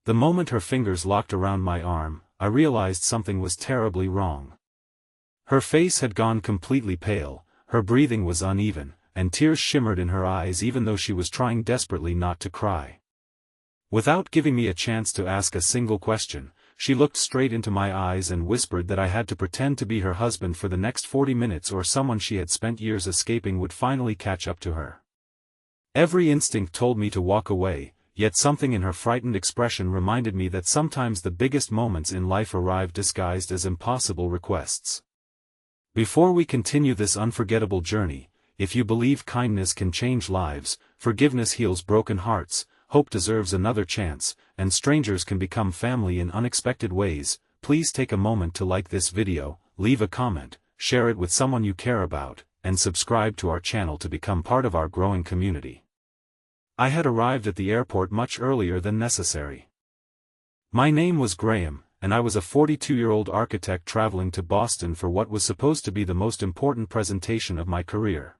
The moment her fingers locked around my arm, I realized something was terribly wrong. Her face had gone completely pale, her breathing was uneven, and tears shimmered in her eyes even though she was trying desperately not to cry. Without giving me a chance to ask a single question, she looked straight into my eyes and whispered that I had to pretend to be her husband for the next 40 minutes or someone she had spent years escaping would finally catch up to her. Every instinct told me to walk away, yet something in her frightened expression reminded me that sometimes the biggest moments in life arrive disguised as impossible requests. Before we continue this unforgettable journey, if you believe kindness can change lives, forgiveness heals broken hearts, hope deserves another chance, and strangers can become family in unexpected ways, please take a moment to like this video, leave a comment, share it with someone you care about, and subscribe to our channel to become part of our growing community. I had arrived at the airport much earlier than necessary. My name was Graham, and I was a 42-year-old architect traveling to Boston for what was supposed to be the most important presentation of my career.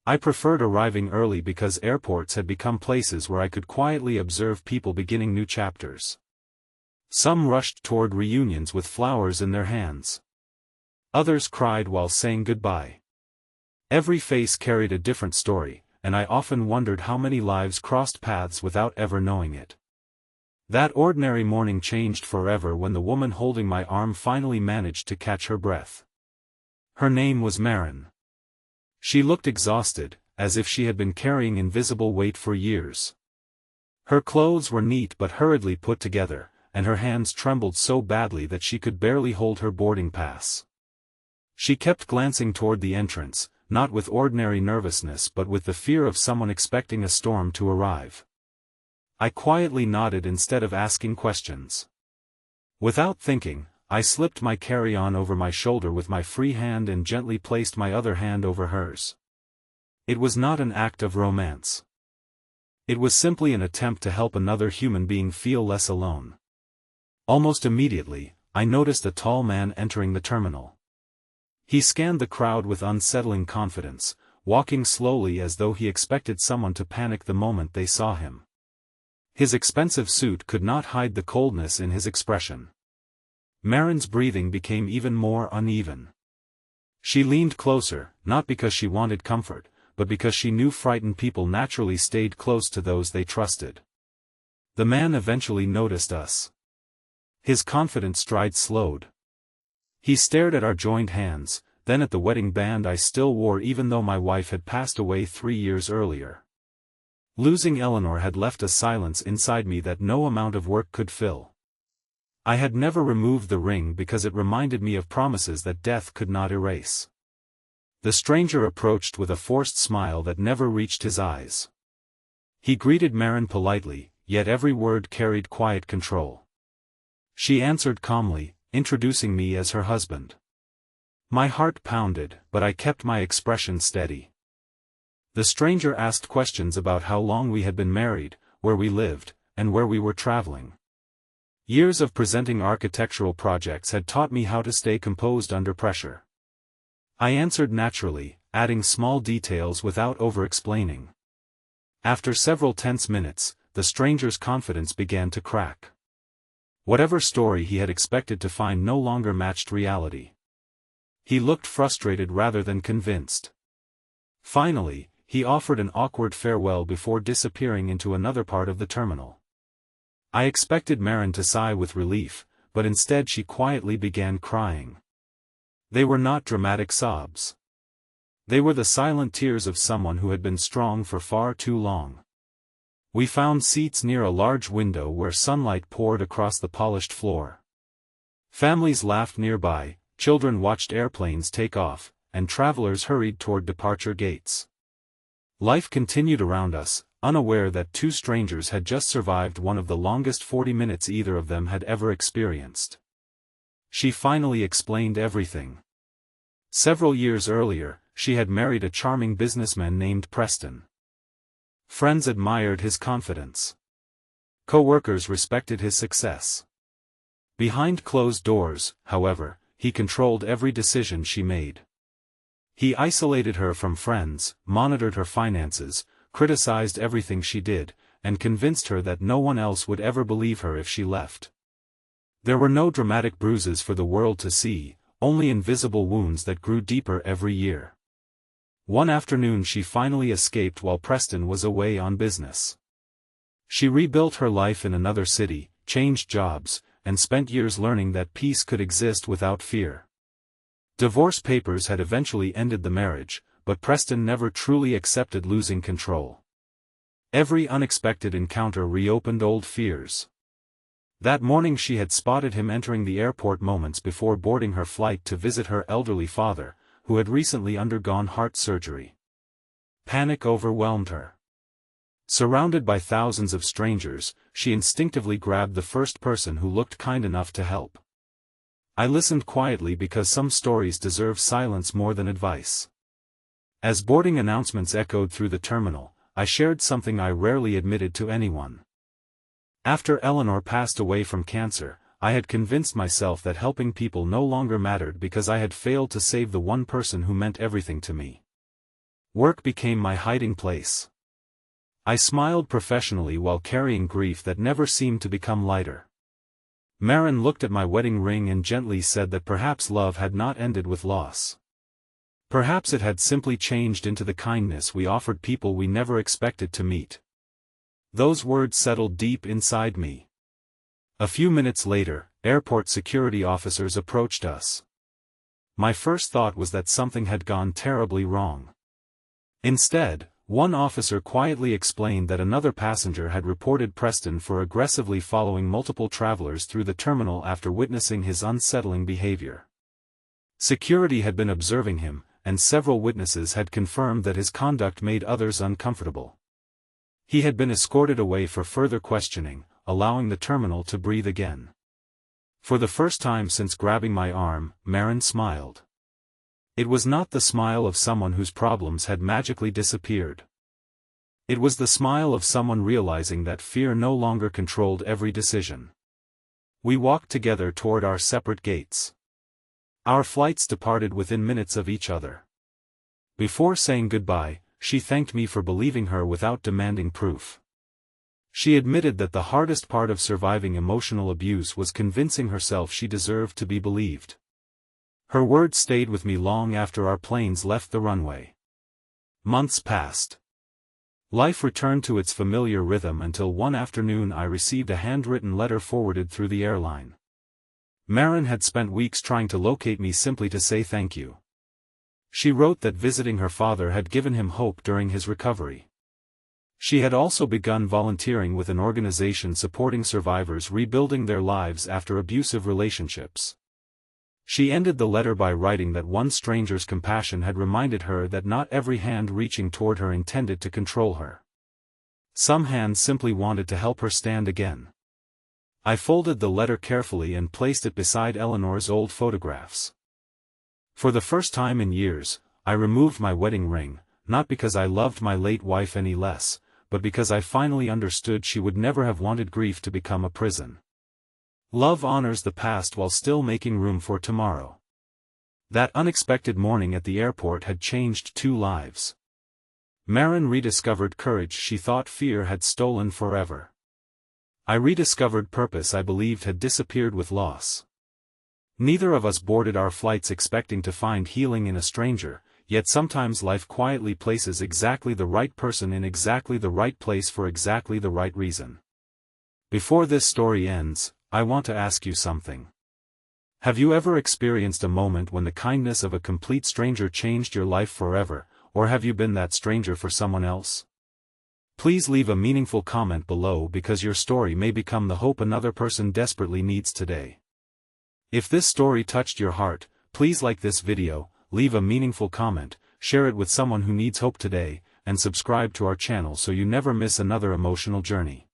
I preferred arriving early because airports had become places where I could quietly observe people beginning new chapters. Some rushed toward reunions with flowers in their hands. Others cried while saying goodbye. Every face carried a different story, and I often wondered how many lives crossed paths without ever knowing it. That ordinary morning changed forever when the woman holding my arm finally managed to catch her breath. Her name was Marin. She looked exhausted, as if she had been carrying invisible weight for years. Her clothes were neat but hurriedly put together, and her hands trembled so badly that she could barely hold her boarding pass. She kept glancing toward the entrance, not with ordinary nervousness but with the fear of someone expecting a storm to arrive. I quietly nodded instead of asking questions. Without thinking, I slipped my carry-on over my shoulder with my free hand and gently placed my other hand over hers. It was not an act of romance. It was simply an attempt to help another human being feel less alone. Almost immediately, I noticed a tall man entering the terminal. He scanned the crowd with unsettling confidence, walking slowly as though he expected someone to panic the moment they saw him. His expensive suit could not hide the coldness in his expression. Marin's breathing became even more uneven. She leaned closer, not because she wanted comfort, but because she knew frightened people naturally stayed close to those they trusted. The man eventually noticed us. His confident stride slowed. He stared at our joined hands, then at the wedding band I still wore even though my wife had passed away 3 years earlier. Losing Eleanor had left a silence inside me that no amount of work could fill. I had never removed the ring because it reminded me of promises that death could not erase. The stranger approached with a forced smile that never reached his eyes. He greeted Marin politely, yet every word carried quiet control. She answered calmly, introducing me as her husband. My heart pounded, but I kept my expression steady. The stranger asked questions about how long we had been married, where we lived, and where we were traveling. Years of presenting architectural projects had taught me how to stay composed under pressure. I answered naturally, adding small details without over-explaining. After several tense minutes, the stranger's confidence began to crack. Whatever story he had expected to find no longer matched reality. He looked frustrated rather than convinced. Finally, he offered an awkward farewell before disappearing into another part of the terminal. I expected Marin to sigh with relief, but instead she quietly began crying. They were not dramatic sobs. They were the silent tears of someone who had been strong for far too long. We found seats near a large window where sunlight poured across the polished floor. Families laughed nearby, children watched airplanes take off, and travelers hurried toward departure gates. Life continued around us, unaware that two strangers had just survived one of the longest 40 minutes either of them had ever experienced. She finally explained everything. Several years earlier, she had married a charming businessman named Preston. Friends admired his confidence. Co-workers respected his success. Behind closed doors, however, he controlled every decision she made. He isolated her from friends, monitored her finances, criticized everything she did, and convinced her that no one else would ever believe her if she left. There were no dramatic bruises for the world to see, only invisible wounds that grew deeper every year. One afternoon she finally escaped while Preston was away on business. She rebuilt her life in another city, changed jobs, and spent years learning that peace could exist without fear. Divorce papers had eventually ended the marriage, but Preston never truly accepted losing control. Every unexpected encounter reopened old fears. That morning she had spotted him entering the airport moments before boarding her flight to visit her elderly father, who had recently undergone heart surgery. Panic overwhelmed her. Surrounded by thousands of strangers, she instinctively grabbed the first person who looked kind enough to help. I listened quietly because some stories deserve silence more than advice. As boarding announcements echoed through the terminal, I shared something I rarely admitted to anyone. After Eleanor passed away from cancer, I had convinced myself that helping people no longer mattered because I had failed to save the one person who meant everything to me. Work became my hiding place. I smiled professionally while carrying grief that never seemed to become lighter. Marin looked at my wedding ring and gently said that perhaps love had not ended with loss. Perhaps it had simply changed into the kindness we offered people we never expected to meet. Those words settled deep inside me. A few minutes later, airport security officers approached us. My first thought was that something had gone terribly wrong. Instead, one officer quietly explained that another passenger had reported Preston for aggressively following multiple travelers through the terminal after witnessing his unsettling behavior. Security had been observing him, and several witnesses had confirmed that his conduct made others uncomfortable. He had been escorted away for further questioning, allowing the terminal to breathe again. For the first time since grabbing my arm, Marin smiled. It was not the smile of someone whose problems had magically disappeared. It was the smile of someone realizing that fear no longer controlled every decision. We walked together toward our separate gates. Our flights departed within minutes of each other. Before saying goodbye, she thanked me for believing her without demanding proof. She admitted that the hardest part of surviving emotional abuse was convincing herself she deserved to be believed. Her words stayed with me long after our planes left the runway. Months passed. Life returned to its familiar rhythm until one afternoon I received a handwritten letter forwarded through the airline. Marin had spent weeks trying to locate me simply to say thank you. She wrote that visiting her father had given him hope during his recovery. She had also begun volunteering with an organization supporting survivors rebuilding their lives after abusive relationships. She ended the letter by writing that one stranger's compassion had reminded her that not every hand reaching toward her intended to control her. Some hands simply wanted to help her stand again. I folded the letter carefully and placed it beside Eleanor's old photographs. For the first time in years, I removed my wedding ring, not because I loved my late wife any less, but because I finally understood she would never have wanted grief to become a prison. Love honors the past while still making room for tomorrow. That unexpected morning at the airport had changed 2 lives. Marin rediscovered courage she thought fear had stolen forever. I rediscovered purpose I believed had disappeared with loss. Neither of us boarded our flights expecting to find healing in a stranger, yet sometimes life quietly places exactly the right person in exactly the right place for exactly the right reason. Before this story ends, I want to ask you something. Have you ever experienced a moment when the kindness of a complete stranger changed your life forever, or have you been that stranger for someone else? Please leave a meaningful comment below because your story may become the hope another person desperately needs today. If this story touched your heart, please like this video, leave a meaningful comment, share it with someone who needs hope today, and subscribe to our channel so you never miss another emotional journey.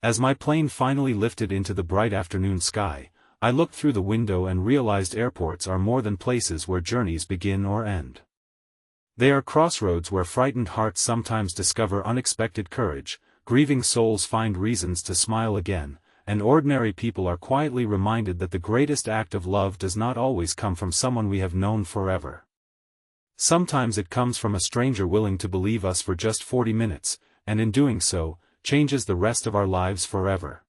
As my plane finally lifted into the bright afternoon sky, I looked through the window and realized airports are more than places where journeys begin or end. They are crossroads where frightened hearts sometimes discover unexpected courage, grieving souls find reasons to smile again, and ordinary people are quietly reminded that the greatest act of love does not always come from someone we have known forever. Sometimes it comes from a stranger willing to believe us for just 40 minutes, and in doing so, changes the rest of our lives forever.